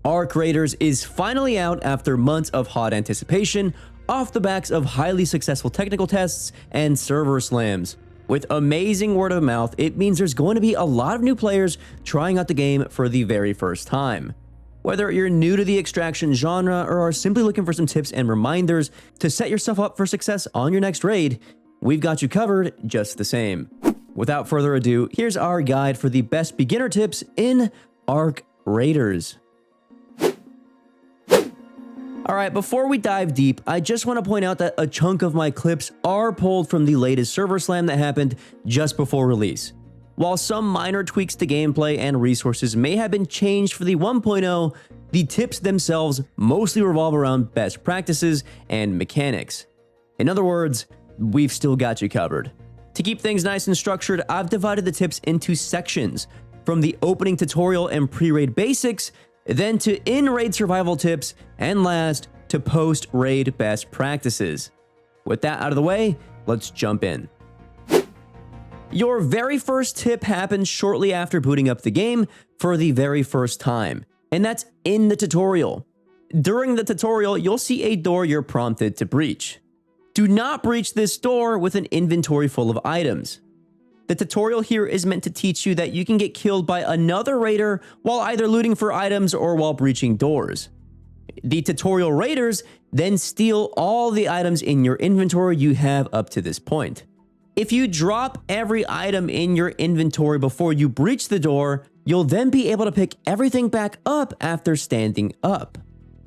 Arc Raiders is finally out after months of hot anticipation, off the backs of highly successful technical tests and server slams. With amazing word of mouth, it means there's going to be a lot of new players trying out the game for the very first time. Whether you're new to the extraction genre or are simply looking for some tips and reminders to set yourself up for success on your next raid, we've got you covered just the same. Without further ado, here's our guide for the best beginner tips in Arc Raiders. Alright, before we dive deep, I just want to point out that a chunk of my clips are pulled from the latest server slam that happened just before release. While some minor tweaks to gameplay and resources may have been changed for the 1.0, the tips themselves mostly revolve around best practices and mechanics. In other words, we've still got you covered. To keep things nice and structured, I've divided the tips into sections, from the opening tutorial and pre-raid basics, then to in-raid survival tips, and last, to post-raid best practices. With that out of the way, let's jump in. Your very first tip happens shortly after booting up the game for the very first time, and that's in the tutorial. During the tutorial, you'll see a door you're prompted to breach. Do not breach this door with an inventory full of items. The tutorial here is meant to teach you that you can get killed by another raider while either looting for items or while breaching doors. The tutorial raiders then steal all the items in your inventory you have up to this point. If you drop every item in your inventory before you breach the door, you'll then be able to pick everything back up after standing up.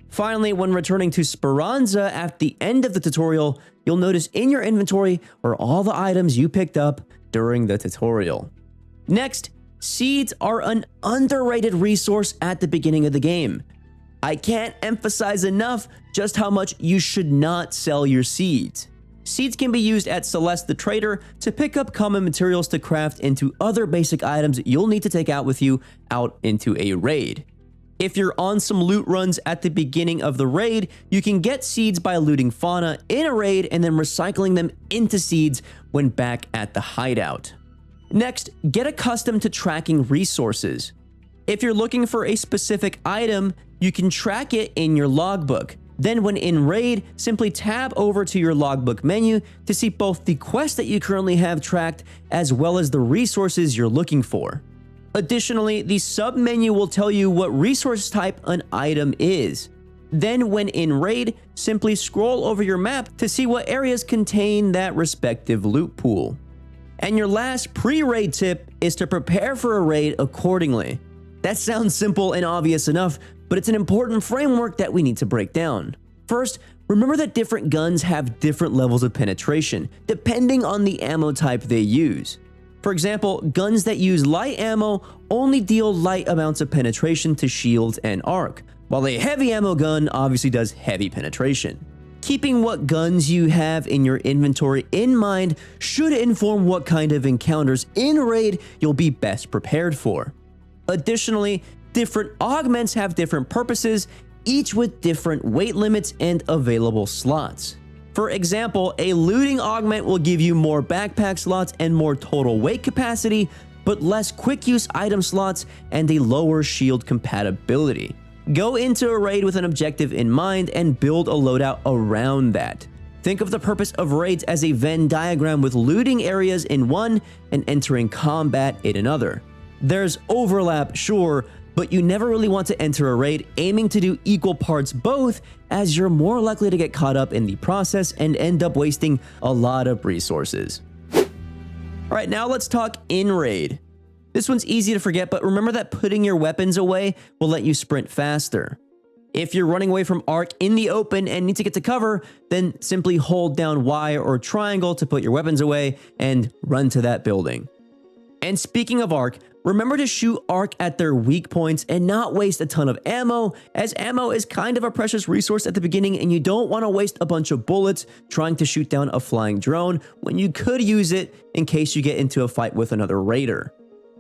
Finally, when returning to Speranza at the end of the tutorial, you'll notice in your inventory are all the items you picked up during the tutorial. Next, seeds are an underrated resource at the beginning of the game. I can't emphasize enough just how much you should not sell your seeds. Seeds can be used at Celeste the Trader to pick up common materials to craft into other basic items you'll need to take out with you out into a raid. If you're on some loot runs at the beginning of the raid, you can get seeds by looting fauna in a raid and then recycling them into seeds when back at the hideout. Next, get accustomed to tracking resources. If you're looking for a specific item, you can track it in your logbook. Then when in raid, simply tab over to your logbook menu to see both the quest that you currently have tracked as well as the resources you're looking for. Additionally, the sub-menu will tell you what resource type an item is. Then when in raid, simply scroll over your map to see what areas contain that respective loot pool. And your last pre-raid tip is to prepare for a raid accordingly. That sounds simple and obvious enough, but it's an important framework that we need to break down. First, remember that different guns have different levels of penetration, depending on the ammo type they use. For example, guns that use light ammo only deal light amounts of penetration to shields and arc, while a heavy ammo gun obviously does heavy penetration. Keeping what guns you have in your inventory in mind should inform what kind of encounters in raid you'll be best prepared for. Additionally, different augments have different purposes, each with different weight limits and available slots. For example, a looting augment will give you more backpack slots and more total weight capacity, but less quick use item slots and a lower shield compatibility. Go into a raid with an objective in mind and build a loadout around that. Think of the purpose of raids as a Venn diagram with looting areas in one and entering combat in another. There's overlap, sure, but you never really want to enter a raid aiming to do equal parts both, as you're more likely to get caught up in the process and end up wasting a lot of resources. Alright, now let's talk in raid. This one's easy to forget, but remember that putting your weapons away will let you sprint faster. If you're running away from Arc in the open and need to get to cover, then simply hold down Y or triangle to put your weapons away and run to that building. And speaking of Arc, remember to shoot Arc at their weak points and not waste a ton of ammo, as ammo is kind of a precious resource at the beginning and you don't want to waste a bunch of bullets trying to shoot down a flying drone when you could use it in case you get into a fight with another raider.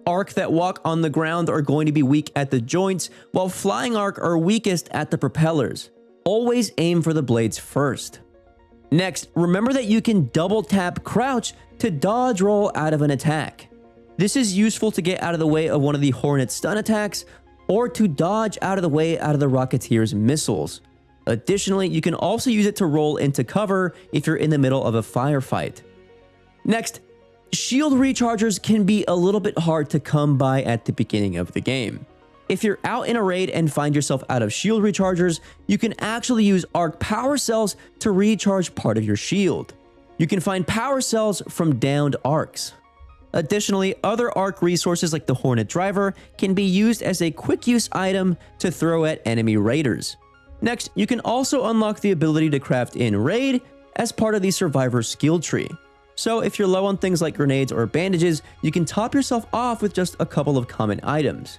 Arc that walk on the ground are going to be weak at the joints, while flying Arc are weakest at the propellers. Always aim for the blades first. Next, remember that you can double tap crouch to dodge roll out of an attack. This is useful to get out of the way of one of the Hornet stun attacks, or to dodge out of the way out of the Rocketeer's missiles. Additionally, you can also use it to roll into cover if you're in the middle of a firefight. Next, shield rechargers can be a little bit hard to come by at the beginning of the game. If you're out in a raid and find yourself out of shield rechargers, you can actually use arc power cells to recharge part of your shield. You can find power cells from downed arcs. Additionally, other arc resources like the Hornet Driver can be used as a quick use item to throw at enemy raiders. Next, you can also unlock the ability to craft in raid as part of the survivor skill tree. So if you're low on things like grenades or bandages, you can top yourself off with just a couple of common items.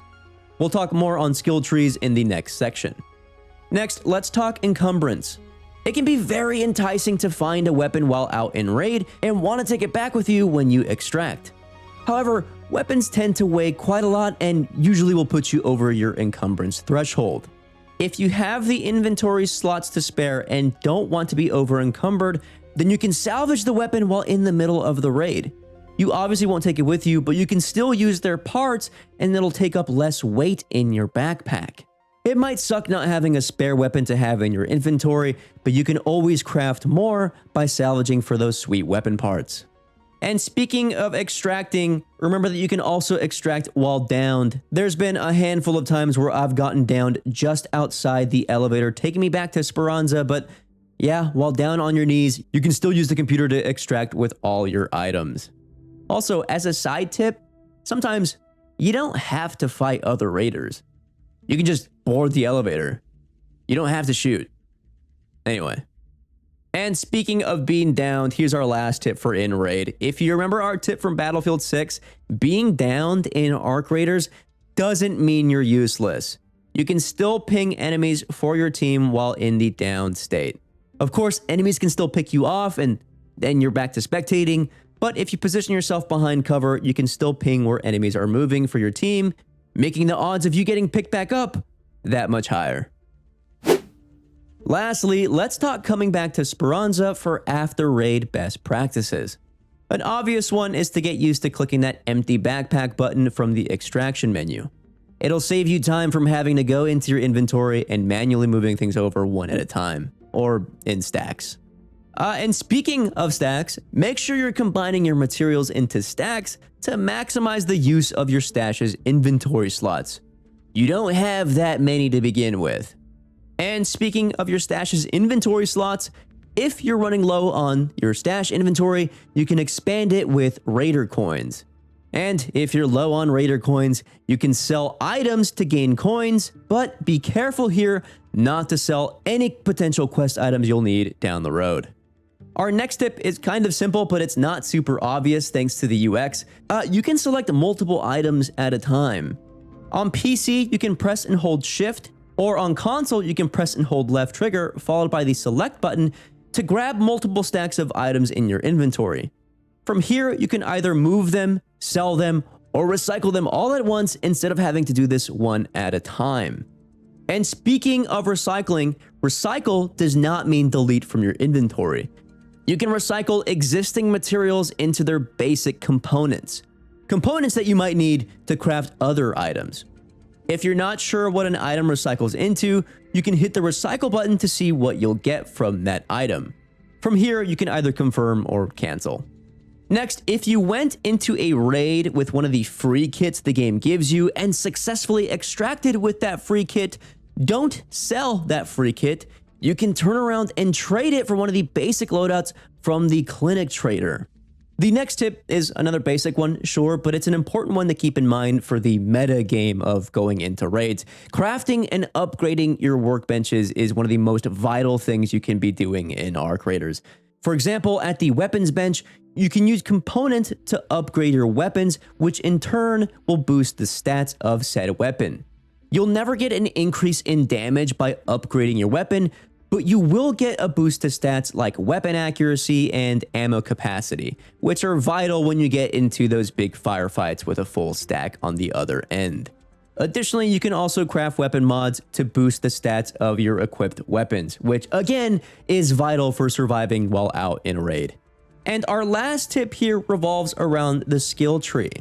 We'll talk more on skill trees in the next section. Next, let's talk encumbrance. It can be very enticing to find a weapon while out in raid and want to take it back with you when you extract. However, weapons tend to weigh quite a lot and usually will put you over your encumbrance threshold. If you have the inventory slots to spare and don't want to be over encumbered, then you can salvage the weapon while in the middle of the raid. You obviously won't take it with you, but you can still use their parts and it'll take up less weight in your backpack. It might suck not having a spare weapon to have in your inventory, but you can always craft more by salvaging for those sweet weapon parts. And speaking of extracting, remember that you can also extract while downed. There's been a handful of times where I've gotten downed just outside the elevator, taking me back to Speranza, but yeah, while down on your knees, you can still use the computer to extract with all your items. Also, as a side tip, sometimes you don't have to fight other raiders. You can just board the elevator. You don't have to shoot. Anyway. And speaking of being downed, here's our last tip for in raid. If you remember our tip from Battlefield 6, being downed in arc raiders doesn't mean you're useless. You can still ping enemies for your team while in the downed state. Of course, enemies can still pick you off and then you're back to spectating, but if you position yourself behind cover, you can still ping where enemies are moving for your team, making the odds of you getting picked back up that much higher. Lastly, let's talk coming back to Speranza for after raid best practices. An obvious one is to get used to clicking that empty backpack button from the extraction menu. It'll save you time from having to go into your inventory and manually moving things over one at a time, or in stacks. And speaking of stacks, make sure you're combining your materials into stacks to maximize the use of your stash's inventory slots. You don't have that many to begin with. And speaking of your stash's inventory slots, if you're running low on your stash inventory, you can expand it with Raider coins. And if you're low on Raider coins, you can sell items to gain coins, but be careful here not to sell any potential quest items you'll need down the road. Our next tip is kind of simple, but it's not super obvious thanks to the UX. You can select multiple items at a time. On PC, you can press and hold Shift, or on console, you can press and hold left trigger followed by the select button to grab multiple stacks of items in your inventory. From here, you can either move them, sell them, or recycle them all at once instead of having to do this one at a time. And speaking of recycling, recycle does not mean delete from your inventory. You can recycle existing materials into their basic components. Components that you might need to craft other items. If you're not sure what an item recycles into, you can hit the recycle button to see what you'll get from that item. From here, you can either confirm or cancel. Next, if you went into a raid with one of the free kits the game gives you and successfully extracted with that free kit, don't sell that free kit. You can turn around and trade it for one of the basic loadouts from the Clinic Trader. The next tip is another basic one, sure, but it's an important one to keep in mind for the meta game of going into raids. Crafting and upgrading your workbenches is one of the most vital things you can be doing in Arc Raiders. For example, at the weapons bench, you can use component to upgrade your weapons, which in turn will boost the stats of said weapon. You'll never get an increase in damage by upgrading your weapon, but you will get a boost to stats like weapon accuracy and ammo capacity, which are vital when you get into those big firefights with a full stack on the other end. Additionally, you can also craft weapon mods to boost the stats of your equipped weapons, which again is vital for surviving while out in a raid. And our last tip here revolves around the skill tree.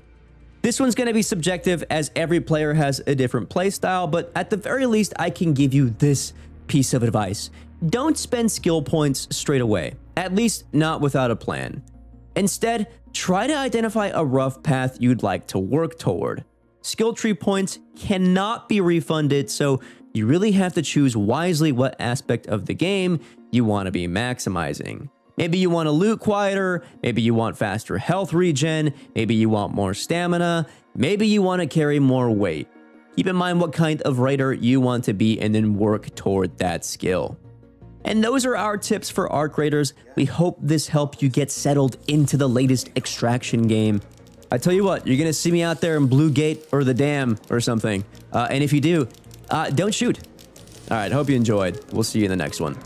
This one's going to be subjective as every player has a different playstyle, but at the very least, I can give you this piece of advice. Don't spend skill points straight away, at least not without a plan. Instead, try to identify a rough path you'd like to work toward. Skill tree points cannot be refunded, so you really have to choose wisely what aspect of the game you want to be maximizing. Maybe you want to loot quieter, maybe you want faster health regen, maybe you want more stamina, maybe you want to carry more weight. Keep in mind what kind of raider you want to be and then work toward that skill. And those are our tips for Arc Raiders. We hope this helped you get settled into the latest extraction game. I tell you what, you're going to see me out there in Blue Gate or the Dam or something. And if you do, don't shoot. All right, hope you enjoyed. We'll see you in the next one.